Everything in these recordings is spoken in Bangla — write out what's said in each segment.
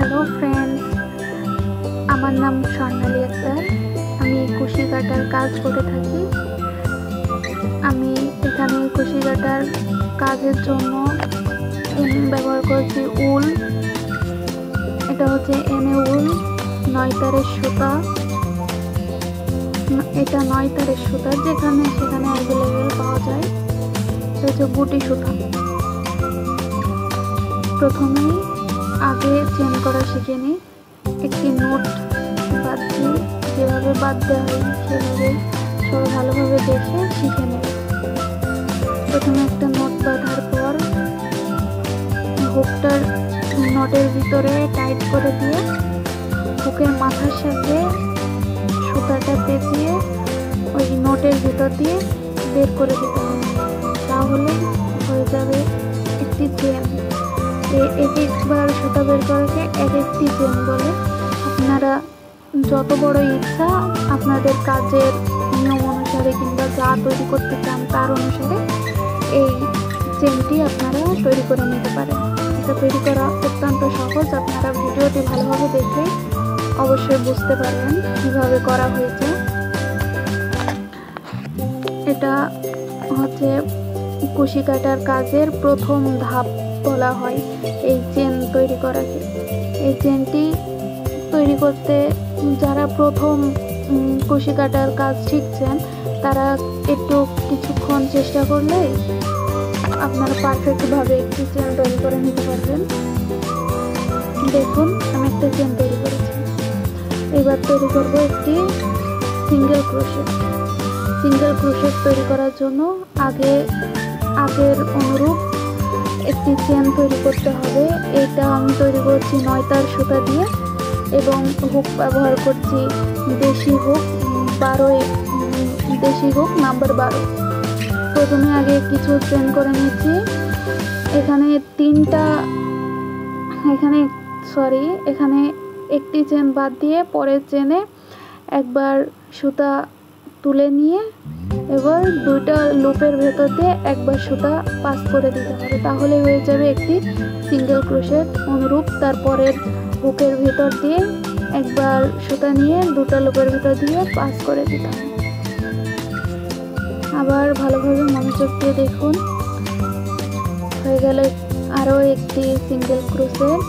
হ্যালো ফ্রেন্ডস, আমার নাম স্বর্ণালী আক্তার। আমি কুশি কাটার কাজ করে থাকি। আমি এখানে কুশি কাটার কাজের জন্য ব্যবহার করছি উল। এটা হচ্ছে এনে উল, 9 তারের সুতা। এটা 9 তারের সুতা, যেখানে সেখানে অ্যাভেলেবেল পাওয়া যায়। এটা হচ্ছে গুটি সুতা। প্রথমেই আগে চেন করা শিখে নিই। একটি নোট বাঁধছি, যেভাবে বাঁধতে হয় সেভাবে সবাই ভালোভাবে দেখে শিখে নেব। প্রথমে একটা নোট বাঁধার পর হুকটার নোটের ভিতরে টাইট করে দিয়ে হুকের মাথার সাথে সুতাটা পেঁচিয়ে ওই নোটের ভিতর দিয়ে বের করে দিতে হবে। তাহলে হয়ে যাবে একটি চেন। এক একবার সুতা বের করাকে এক একটি চেন বলে। আপনারা যত বড় ইচ্ছা আপনাদের কাজের নিয়ম অনুসারে কিংবা যা তৈরি করতে চান তার অনুসারে এই চেনটি আপনারা তৈরি করে নিতে পারেন। এটা তৈরি করা অত্যন্ত সহজ। আপনারা ভিডিওটি ভালোভাবে দেখলে অবশ্যই বুঝতে পারবেন কিভাবে করা হয়েছে। এটা হচ্ছে কুশি কাটার কাজের প্রথম ধাপ বলা হয় এই চেন তৈরি করাকে। এই চেনটি তৈরি করতে যারা প্রথম কুশি কাটার কাজ শিখছেন তারা একটু কিছুক্ষণ চেষ্টা করলে আপনারা পারফেক্টভাবে একটি চেন তৈরি করে নিতে পারবেন। দেখুন, আমি একটা চেন তৈরি করেছি। এবার তৈরি করব একটি সিঙ্গেল ক্রোশেট। সিঙ্গেল ক্রোশেট তৈরি করার জন্য আগের অনুরূপ একটি চেন তৈরি করতে হবে। এটা আমি তৈরি করছি 9 তার সুতা দিয়ে এবং হুক ব্যবহার করছি দেশি হুক নাম্বার 12। প্রথমে আগে কিছু চেন করে নিচ্ছি। এখানে একটি চেন বাদ দিয়ে পরের চেনে একবার সুতা তুলে নিয়ে এবার দুইটা লুপের ভেতর দিয়ে একবার সুতা পাস করে দিতে হবে। তাহলে হয়ে যাবে একটি সিঙ্গেল ক্রোশেট অনুরূপ। তারপরের হুকের ভিতর দিয়ে একবার সুতা নিয়ে দুটো লুপের ভিতর দিয়ে পাস করে দিতে হবে। আবার ভালোভাবে মনোযোগ দিয়ে দেখুন, হয়ে গেল আরও একটি সিঙ্গেল ক্রোশেট।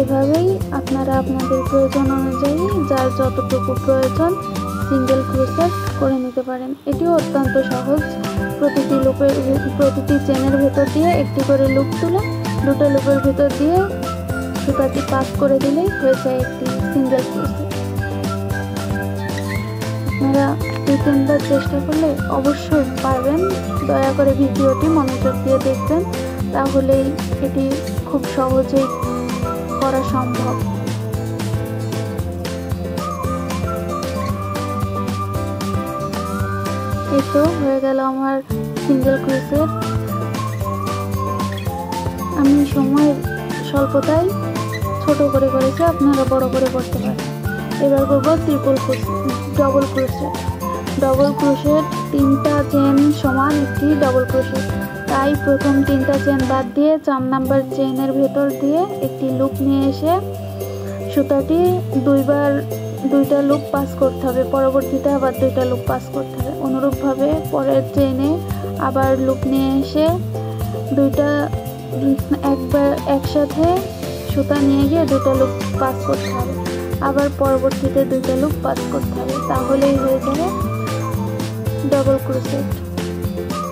এভাবেই আপনারা আপনাদের প্রয়োজন অনুযায়ী যার যতটুকু প্রয়োজন সিঙ্গেল ক্রোশেট করে নিতে পারেন। এটিও অত্যন্ত সহজ। প্রতিটি চেনের ভেতর দিয়ে একটি করে লুপ তুলে দুটো লুপের ভেতর দিয়ে সুতাটি পাস করে দিলেই হয়ে যায় একটি সিঙ্গেল ক্রোশেট। আপনারা 2-3বার চেষ্টা করলে অবশ্যই পারবেন। দয়া করে ভিডিওটি মনোযোগ দিয়ে দেখবেন, তাহলেই এটি খুব সহজেই করা সম্ভব। এই তো হয়ে গেল আমার সিঙ্গেল ক্রোশেট। আমি সময়ের স্বল্পতায় ছোট করে করেছি, আপনারা বড় করে করতে পারেন। এবার করবো ডবল ক্রোশেট। ডবল ক্রোশেট 3টা চেন সমান একটি ডবল ক্রোশেট। তাই প্রথম 3টা চেন বাদ দিয়ে 4 নাম্বার চেনের ভেতর দিয়ে একটি লুপ নিয়ে এসে সুতাটি দুইটা লুপ পাস করতে হবে। পরবর্তীতে আবার 2টা লুপ পাস করতে হবে। অনুরূপভাবে পরের চেনে আবার লুপ নিয়ে এসে একসাথে সুতা নিয়ে গিয়ে 2টা লুপ পাস করতে হবে। আবার পরবর্তীতে 2টা লুপ পাস করতে হবে। তাহলেই হয়ে যাবে ডবল ক্রোশেট।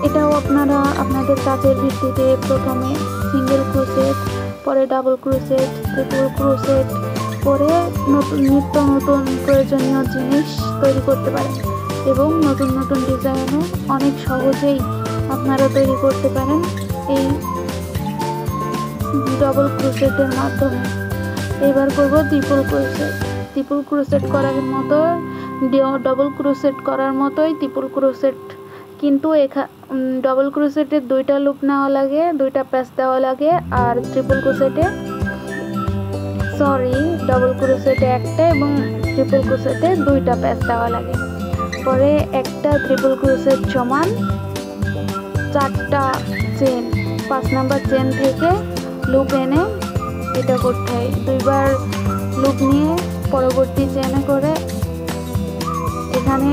এটাও আপনারা আপনাদের কাজের ভিত্তিতে প্রথমে সিঙ্গেল ক্রোশেট, পরে ডাবল ক্রোশেট, ট্রিপল ক্রোশেট করে নিত্য নতুন প্রয়োজনীয় জিনিস তৈরি করতে পারেন এবং নতুন নতুন ডিজাইনও অনেক সহজেই আপনারা তৈরি করতে পারেন এই ডবল ক্রোশেটের মাধ্যমে। এবার করব ট্রিপল ক্রোশেট। ট্রিপল ক্রোশেট করার মতো ডবল ক্রোশেট করার মতোই ট্রিপল ক্রোশেট, কিন্তু ডবল ক্রোশেটে 2টা লুপ নেওয়া লাগে, 2টা প্যাচ দেওয়া লাগে। আর ডবল ক্রোশেটে একটা এবং ট্রিপল ক্রোশেটে 2টা প্যাচ দেওয়া লাগে। পরে একটা ট্রিপল ক্রোশেট সমান 4টা চেন, 5 নাম্বার চেন থেকে লুপ এনে এটা করতে হয়। দুইবার লুপ নিয়ে পরবর্তী চেনে করে এখানে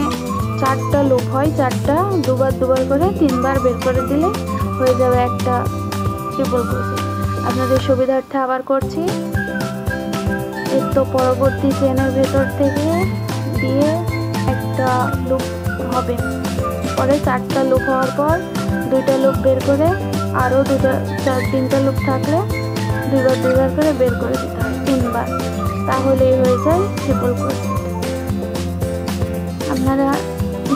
4টা লুপ হয়, 4টা দুবার করে 3বার বের করে দিলে হয়ে যাবে একটা ট্রিপল ক্রোশেট। আপনাদের সুবিধার্থে আবার করছি। এর তো পরবর্তী চেনের ভেতর থেকে দিয়ে একটা লুপ হবে, পরে 4টা লুপ হওয়ার পর 2টা লুপ বের করে আরও 3টা লুপ থাকলে দুইবার করে বের করে দিতে হয় 3বার, তাহলেই হয়ে যায় ট্রিপল ক্রোশেট। আপনারা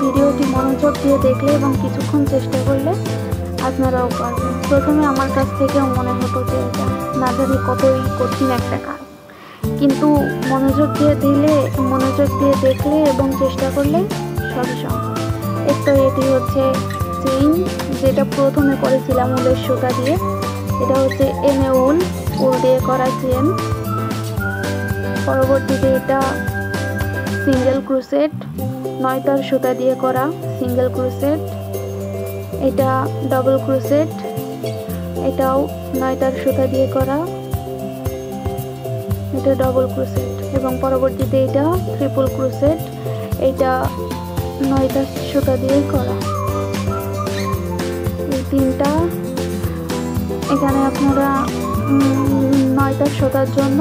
ভিডিওটি মনোযোগ দিয়ে দেখলে এবং কিছুক্ষণ চেষ্টা করলে আপনারাও পারবেন। প্রথমে আমার কাছ থেকেও মনে হতো যে এটা না জানি কতই কঠিন একটা কাজ, কিন্তু মনোযোগ দিয়ে দেখলে এবং চেষ্টা করলে সবই সম্ভব। তো এটি হচ্ছে চেইন, যেটা প্রথমে করেছিলাম উলের সুতা দিয়ে। এটা হচ্ছে এনে উল দিয়ে করা চেন। পরবর্তীতে এটা সিঙ্গেল ক্রোশেট, 9তার সুতা দিয়ে করা সিঙ্গেল ক্রোশেট। এটা ডাবল ক্রোশেট, এটাও 9তার সুতা দিয়ে করা, এটা ডাবল ক্রোশেট। এবং পরবর্তীতে এটা ট্রিপল ক্রোশেট, এটা 9টা সুতা দিয়ে করা। এই 3টা এখানে আপনারা 9টা সুতার জন্য